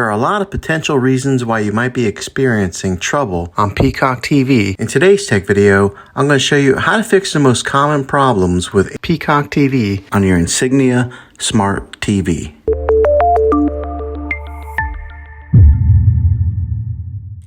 There are a lot of potential reasons why you might be experiencing trouble on Peacock TV. In today's tech video, I'm going to show you how to fix the most common problems with Peacock TV on your Insignia Smart TV.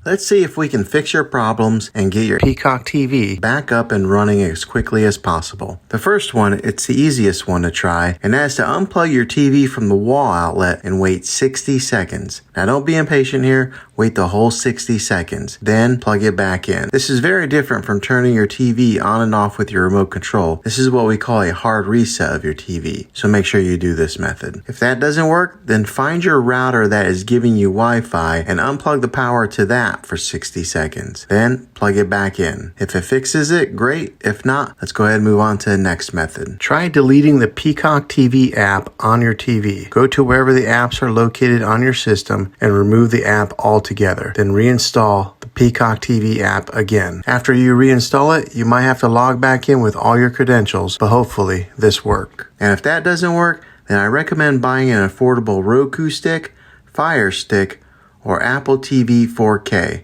Let's see if we can fix your problems and get your Peacock TV back up and running as quickly as possible. The first one, it's the easiest one to try, and that's to unplug your TV from the wall outlet and wait 60 seconds. Now don't be impatient here, wait the whole 60 seconds, then plug it back in. This is very different from turning your TV on and off with your remote control. This is what we call a hard reset of your TV, so make sure you do this method. If that doesn't work, then find your router that is giving you Wi-Fi and unplug the power to that for 60 seconds. Then plug it back in. If it fixes it, great. If not, let's go ahead and move on to the next method. Try deleting the Peacock TV app on your TV. Go to wherever the apps are located on your system and remove the app altogether. Then reinstall the Peacock TV app again. After you reinstall it, you might have to log back in with all your credentials, but hopefully this works. And if that doesn't work, then I recommend buying an affordable Roku stick, Fire Stick, or Apple TV 4K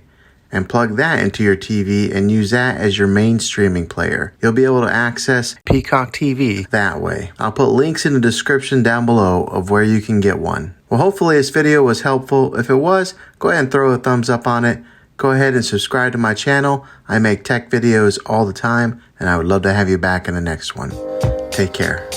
and plug that into your TV and use that as your main streaming player. You'll be able to access Peacock TV that way. I'll put links in the description down below of where you can get one. Well, hopefully this video was helpful. If it was, go ahead and throw a thumbs up on it. Go ahead and subscribe to my channel. I make tech videos all the time, and I would love to have you back in the next one. Take care.